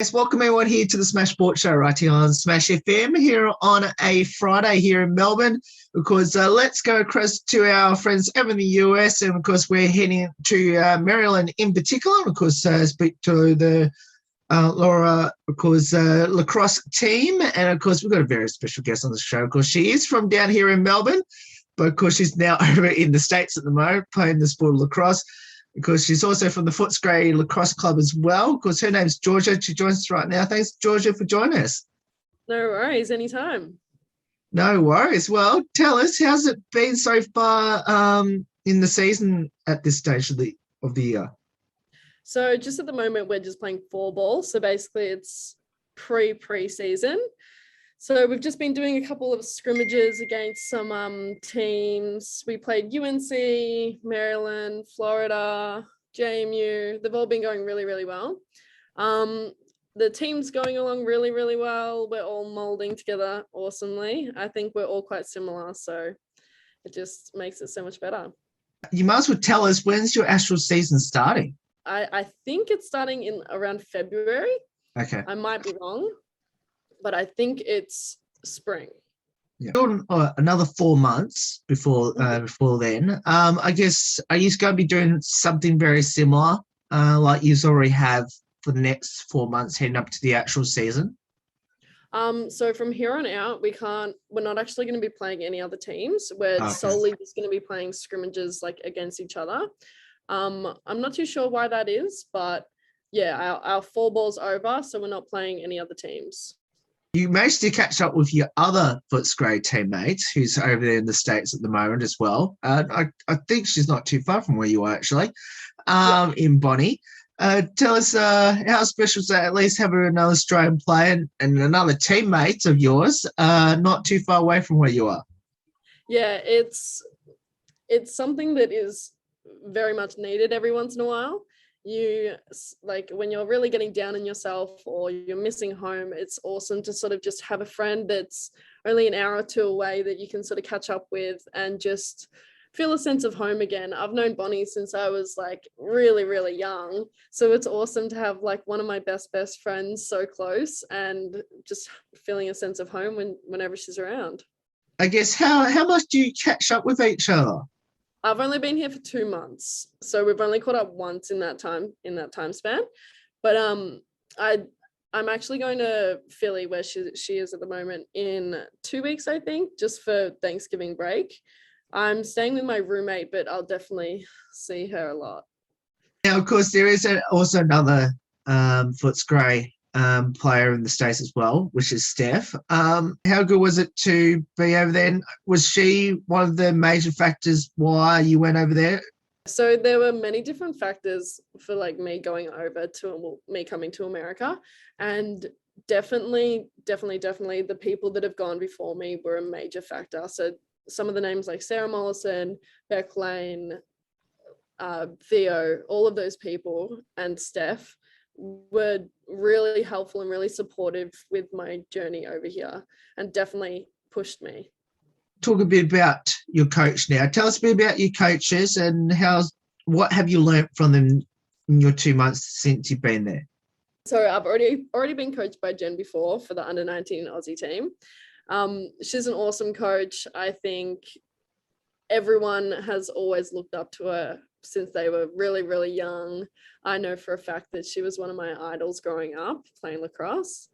Yes, welcome everyone here to the Smash Sports Show right here on Smash FM here on a Friday here in Melbourne. Because let's go across to our friends over in the US, and of course we're heading to Maryland in particular. And of course, speak to the Laura, of course, lacrosse team, and of course we've got a very special guest on the show. Of course, she is from down here in Melbourne, but of course she's now over in the States at the moment playing the sport of lacrosse. Because she's also from the Footscray Lacrosse Club as well. Because her name's Georgia. She joins us right now. Thanks, Georgia, for joining us. No worries, anytime. No worries. Well, tell us, how's it been so far in the season at this stage of the year? So just at the moment, we're just playing 4-ball. So basically it's pre-season. So we've just been doing a couple of scrimmages against some teams. We played UNC, Maryland, Florida, JMU. They've all been going really, really well. The team's going along really, really well. We're all molding together awesomely. I think we're all quite similar, so it just makes it so much better. You might as well tell us, when's your actual season starting? I think it's starting in around February. Okay. I might be wrong, but I think it's spring. Yeah. Another 4 months before then. I guess, are you going to be doing something very similar, like you already have for the next 4 months heading up to the actual season? So from here on out, we're not actually going to be playing any other teams. We're solely just going to be playing scrimmages like against each other. I'm not too sure why that is, but yeah, our 4-ball's over, so we're not playing any other teams. You managed to catch up with your other Footscray teammates who's over there in the States at the moment as well. I think she's not too far from where you are actually, in Bonnie. Tell us how special is that, at least having another Australian player and another teammate of yours not too far away from where you are. Yeah, it's something that is very much needed every once in a while. You like when you're really getting down on yourself or you're missing home, it's awesome to sort of just have a friend that's only an hour or two away that you can sort of catch up with and just feel a sense of home again. I've known Bonnie since I was like really, really young. So it's awesome to have like one of my best friends so close and just feeling a sense of home whenever she's around. I guess how much do you catch up with each other? I've only been here for 2 months, so we've only caught up once in that time span. But I'm actually going to Philly, where she is at the moment, in 2 weeks, I think, just for Thanksgiving break. I'm staying with my roommate, but I'll definitely see her a lot. Now, of course, there is also another Footscray player in the States as well, which is Steph. How good was it to be over there? Was she one of the major factors why you went over there? So there were many different factors for like me going over to me coming to America, and definitely the people that have gone before me were a major factor. So some of the names like Sarah Mollison, Beck Lane, Theo, all of those people, and Steph were really helpful and really supportive with my journey over here and definitely pushed me. Talk a bit about your coach now. Tell us a bit about your coaches and what have you learnt from them in your 2 months since you've been there? So I've already been coached by Jen before for the under-19 Aussie team. She's an awesome coach. I think everyone has always looked up to her since they were really, really young. I know for a fact that she was one of my idols growing up playing lacrosse.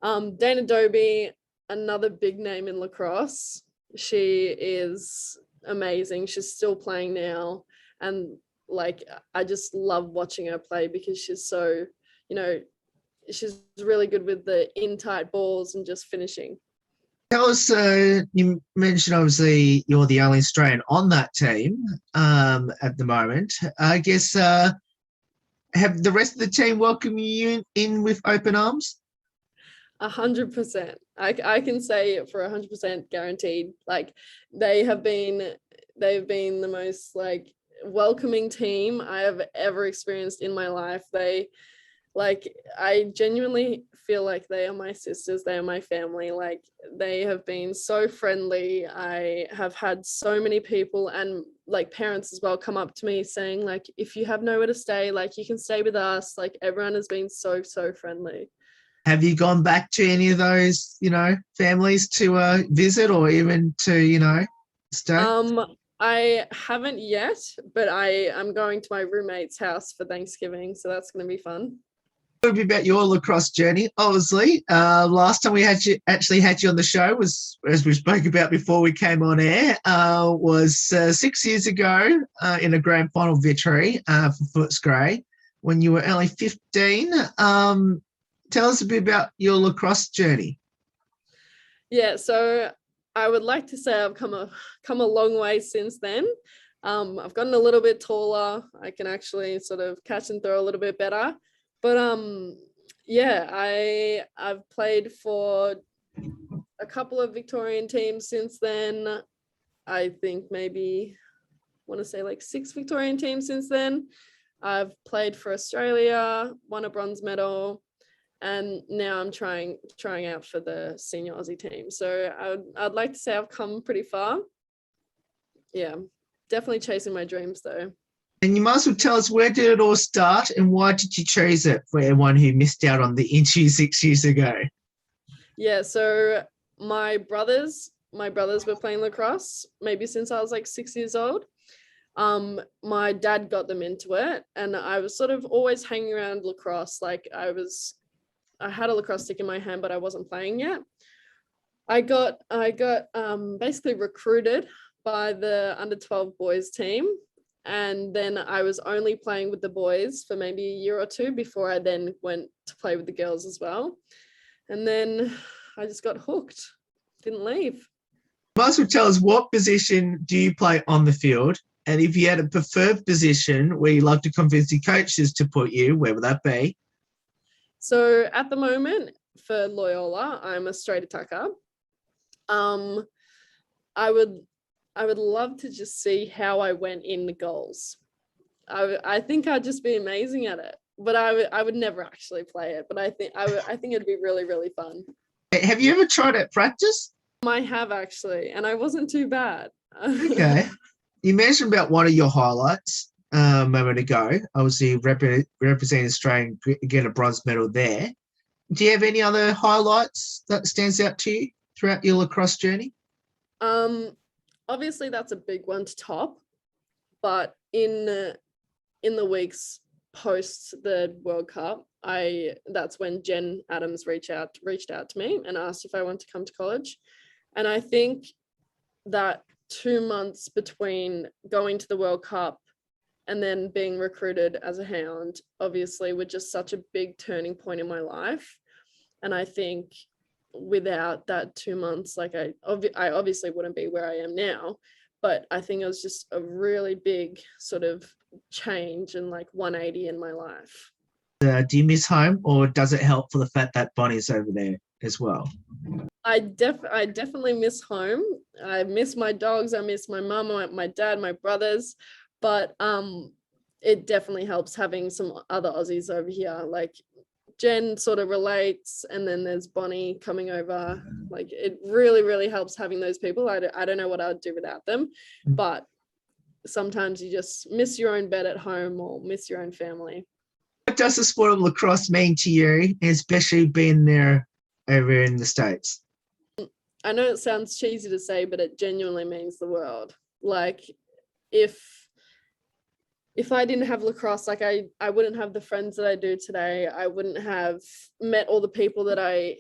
Dana Dobie, another big name in lacrosse. She is amazing. She's still playing now. And like, I just love watching her play because she's so, she's really good with the in-tight balls and just finishing. Tell us, you mentioned obviously you're the only Australian on that team at the moment. I guess, have the rest of the team welcomed you in with open arms? 100%. I can say it for 100% guaranteed. Like they've been the most like welcoming team I have ever experienced in my life. I genuinely feel like they are my sisters. They are my family. Like they have been so friendly. I have had so many people and like parents as well come up to me saying like, if you have nowhere to stay, like you can stay with us. Like everyone has been so friendly. Have you gone back to any of those, families to visit or even to, stay? I haven't yet, but I'm going to my roommate's house for Thanksgiving, so that's going to be fun. A little bit about your lacrosse journey. Obviously, last time we had you on the show was, as we spoke about before we came on air, was 6 years ago in a grand final victory for Footscray when you were only 15. Tell us a bit about your lacrosse journey. Yeah, so I would like to say I've come a long way since then. I've gotten a little bit taller. I can actually sort of catch and throw a little bit better. But yeah, I've played for a couple of Victorian teams since then. I think maybe want to say like 6 Victorian teams since then. I've played for Australia, won a bronze medal, and now I'm trying out for the senior Aussie team. So I'd like to say I've come pretty far. Yeah, definitely chasing my dreams though. And you might as well tell us, where did it all start and why did you choose it for everyone who missed out on the interview 6 years ago? Yeah, so my brothers were playing lacrosse maybe since I was like 6 years old. My dad got them into it, and I was sort of always hanging around lacrosse. Like I had a lacrosse stick in my hand, but I wasn't playing yet. I got basically recruited by the under 12 boys team. And then I was only playing with the boys for maybe a year or two before I then went to play with the girls as well. And then I just got hooked, didn't leave. You might as well tell us, what position do you play on the field? And if you had a preferred position where you like to convince the coaches to put you, where would that be? So at the moment for Loyola, I'm a straight attacker. I would love to just see how I went in the goals. I think I'd just be amazing at it, but I would never actually play it. But I think it'd be really, really fun. Have you ever tried at practice? I have actually, and I wasn't too bad. Okay. You mentioned about one of your highlights a moment ago. Obviously, representing Australia and get a bronze medal there. Do you have any other highlights that stands out to you throughout your lacrosse journey? Obviously that's a big one to top, but in the weeks post the World Cup, that's when Jen Adams reached out to me and asked if I wanted to come to college. And I think that 2 months between going to the World Cup and then being recruited as a hound obviously were just such a big turning point in my life. And I think without that 2 months, like I obviously wouldn't be where I am now, but I think it was just a really big sort of change and like 180 in my life. Do you miss home, or does it help for the fact that Bonnie's over there as well? I definitely miss home. I miss my dogs. I miss my mum, my dad, my brothers, but it definitely helps having some other Aussies over here. Like Jen sort of relates, and then there's Bonnie coming over. Like it really, really helps having those people. I don't know what I'd do without them, but sometimes you just miss your own bed at home or miss your own family. What does the sport of lacrosse mean to you, especially being there over in the States? I know it sounds cheesy to say, but it genuinely means the world. Like if I didn't have lacrosse, like I wouldn't have the friends that I do today. I wouldn't have met all the people that I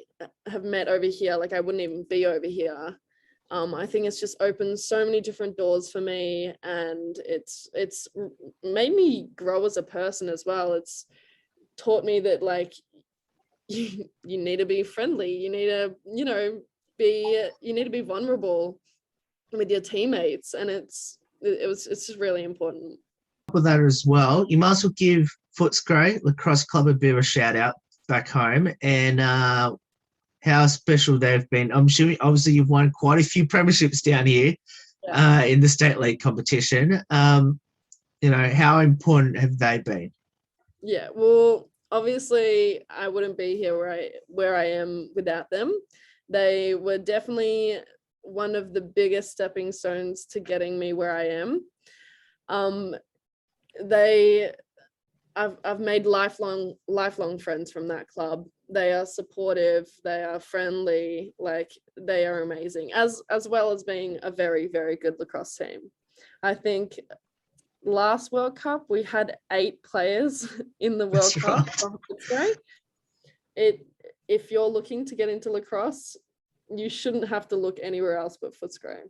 have met over here. Like I wouldn't even be over here. I think it's just opened so many different doors for me, and it's made me grow as a person as well. It's taught me that like you need to be friendly. You need to, you need to be vulnerable with your teammates, and it's just really important. With that as well, you might as well give Footscray Lacrosse Club a bit of a shout out back home, and how special they've been. I'm sure obviously you've won quite a few premierships down here in the state league competition. How important have they been? Yeah, well, obviously I wouldn't be here where I am without them. They were definitely one of the biggest stepping stones to getting me where I am. I've made lifelong friends from that club. They are supportive, they are friendly, like they are amazing, as well as being a very, very good lacrosse team. I think last World Cup we had 8 players in the World That's Cup right. from Footscray. If you're looking to get into lacrosse, you shouldn't have to look anywhere else but Footscray.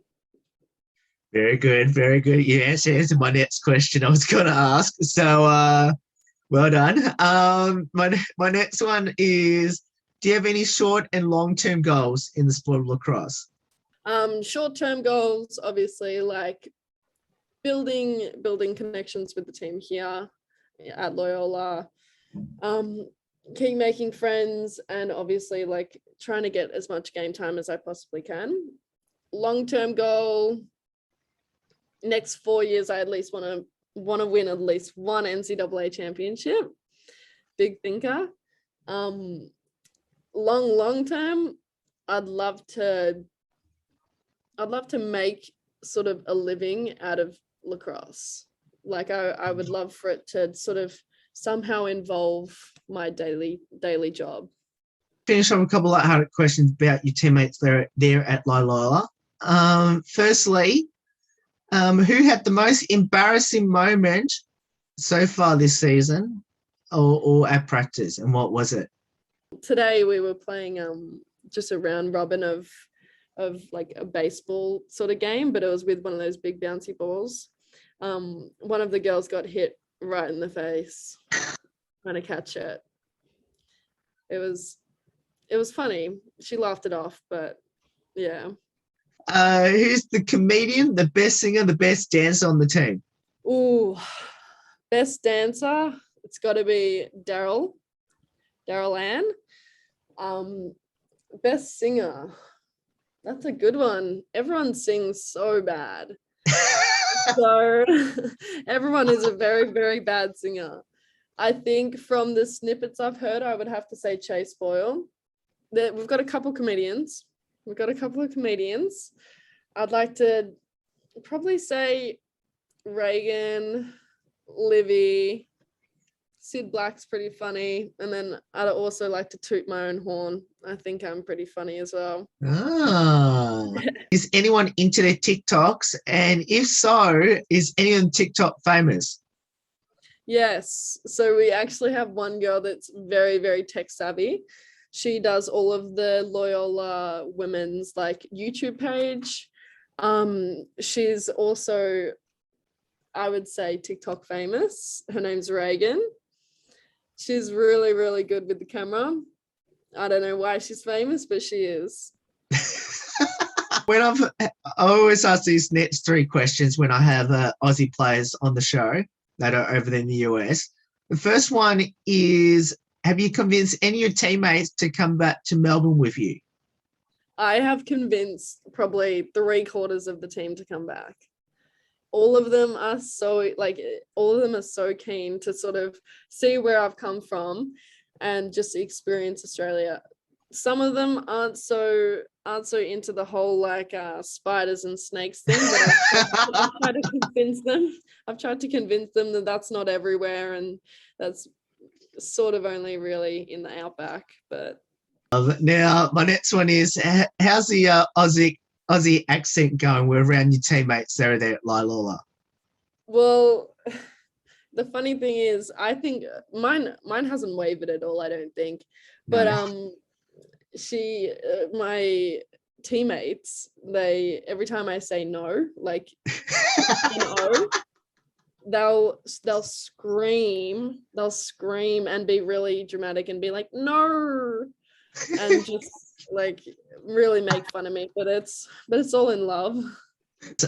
Very good, very good. You answered my next question I was going to ask. So, well done. My next one is: do you have any short and long-term goals in the sport of lacrosse? Short-term goals, obviously, like building connections with the team here at Loyola. Keep making friends, and obviously like trying to get as much game time as I possibly can. Long-term goal, next 4 years, I at least want to win at least one NCAA championship. Big thinker. Long term, I'd love to make sort of a living out of lacrosse. Like I would love for it to sort of somehow involve my daily job. Finish off a couple of lighthearted questions about your teammates there at Loyola. Firstly, who had the most embarrassing moment so far this season or at practice, and what was it? Today we were playing just a round robin of like a baseball sort of game, but it was with one of those big bouncy balls. One of the girls got hit right in the face trying to catch it. It was funny. She laughed it off, but yeah. Who's the comedian, the best singer, the best dancer on the team? Ooh, best dancer, it's got to be Daryl Ann. Best singer, that's a good one. Everyone sings so bad. So everyone is a very, very bad singer. I think from the snippets I've heard, I would have to say Chase Boyle. We've got a couple of comedians. I'd like to probably say Reagan, Livy, Sid Black's pretty funny. And then I'd also like to toot my own horn. I think I'm pretty funny as well. Is anyone into their TikToks? And if so, is any of them TikTok famous? Yes. So we actually have one girl that's very, very tech savvy. She does all of the Loyola women's like YouTube page. She's also, I would say, TikTok famous. Her name's Reagan. She's really, really good with the camera. I don't know why she's famous, but she is. I always ask these next 3 questions when I have Aussie players on the show that are over there in the US. The first one is: have you convinced any of your teammates to come back to Melbourne with you? I have convinced probably 3/4 of the team to come back. All of them are so keen to sort of see where I've come from and just experience Australia. Some of them aren't so into the whole like spiders and snakes thing, but I've tried to convince them. I've tried to convince them that that's not everywhere, and that's sort of only really in the outback. But now my next one is: how's the Aussie accent going? We're around your teammates there at Loyola. Well, the funny thing is, I think mine hasn't wavered at all. I don't think, but my teammates, they every time I say no, like no, they'll scream and be really dramatic and be like no, and just like really make fun of me. But it's all in love.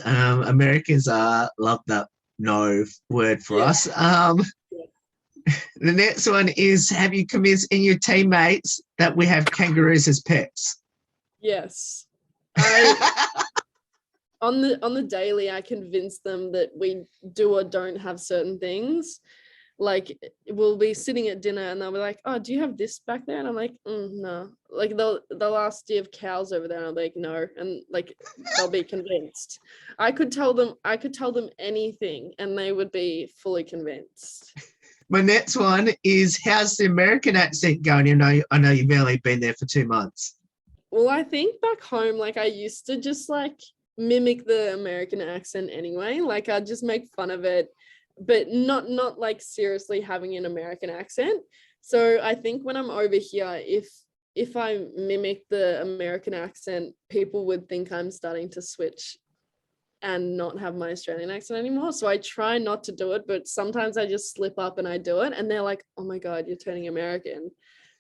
Americans love that no word for us. The next one is: have you convinced any of your teammates that we have kangaroos as pets? Yes. On the daily, I convince them that we do or don't have certain things. Like we'll be sitting at dinner and they'll be like, oh, do you have this back there? And I'm like, no. Like they'll ask, do you have cows over there? And I'm like, no. And like they'll be convinced. I could tell them anything and they would be fully convinced. My next one is, how's the American accent going? I know you've only been there for 2 months. Well, I think back home, like I used to just like mimic the American accent anyway. Like I'd just make fun of it, but not like seriously having an American accent. So I think when I'm over here, if I mimic the American accent, people would think I'm starting to switch and not have my Australian accent anymore. So I try not to do it, but sometimes I just slip up and I do it. And they're like, oh my God, you're turning American. And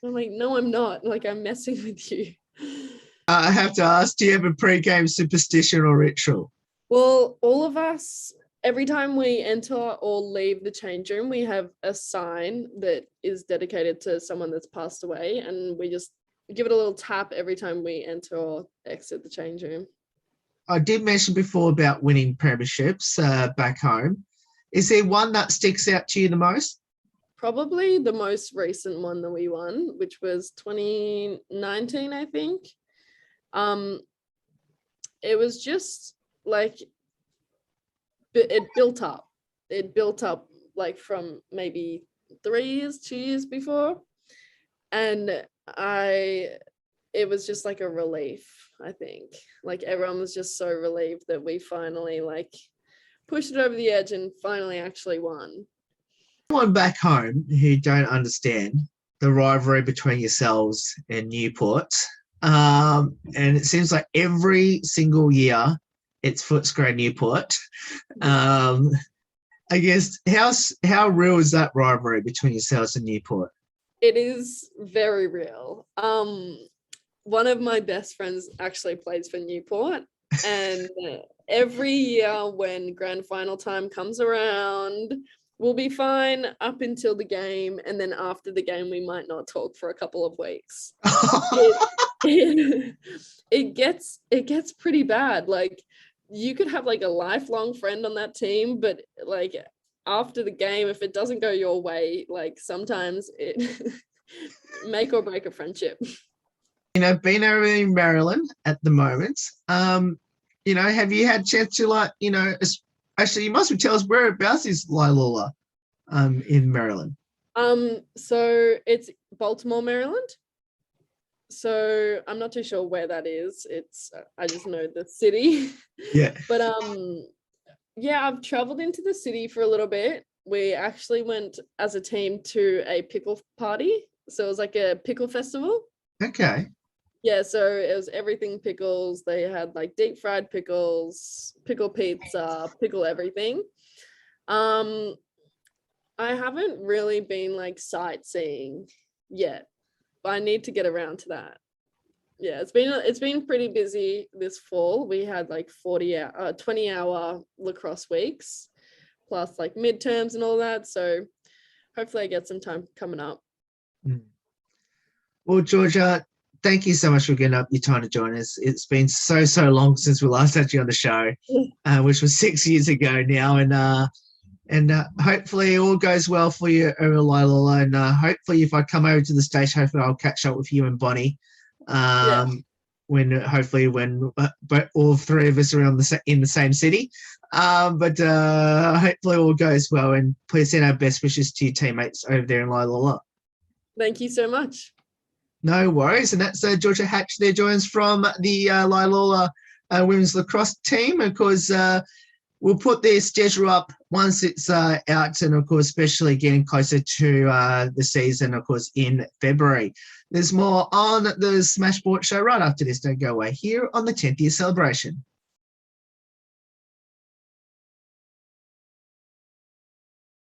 I'm like, no, I'm not. Like, I'm messing with you. I have to ask, do you have a pre-game superstition or ritual? Well, all of us, every time we enter or leave the change room, we have a sign that is dedicated to someone that's passed away. And we just give it a little tap every time we enter or exit the change room. I did mention before about winning premierships back home. Is there one that sticks out to you the most? Probably the most recent one that we won, which was 2019, I think. It was just like, it built up. It built up like from maybe 2 years before. And it was just like a relief, I think. Like everyone was just so relieved that we finally like pushed it over the edge and finally actually won. Anyone back home who don't understand the rivalry between yourselves and Newport, and it seems like every single year it's Footscray Newport. I guess how real is that rivalry between yourselves and Newport? It is very real. One of my best friends actually plays for Newport, and every year when grand final time comes around, we'll be fine up until the game, and then after the game we might not talk for a couple of weeks. It gets pretty bad. Like you could have like a lifelong friend on that team, but like after the game, if it doesn't go your way, like sometimes it make or break a friendship. Being over in Maryland at the moment, have you had a chance to actually you must tell us whereabouts is Loyola in Maryland? So it's Baltimore, Maryland. So I'm not too sure where that is. I just know the city. Yeah. But yeah, I've traveled into the city for a little bit. We actually went as a team to a pickle party. So it was like a pickle festival. Okay. Yeah, so it was everything pickles. They had like deep fried pickles, pickle pizza, pickle everything. I haven't really been like sightseeing yet, but I need to get around to that. Yeah, it's been pretty busy this fall. We had like 20-hour lacrosse weeks, plus like midterms and all that. So hopefully I get some time coming up. Well, Georgia, thank you so much for getting up your time to join us. It's been so long since we last had you on the show, which was 6 years ago now. And hopefully all goes well for you over Loyola. And hopefully if I come over to the stage, hopefully I'll catch up with you and Bonnie. When all three of us are in the same city. But hopefully all goes well. And please send our best wishes to your teammates over there in Loyola. Thank you so much. No worries. And that's Georgia Hatch there joins from the Loyola women's lacrosse team. Of course, we'll put their schedule up once it's out, and of course, especially getting closer to the season, of course, in February. There's more on the Smash Sport show right after this. Don't go away here on the 10th year celebration.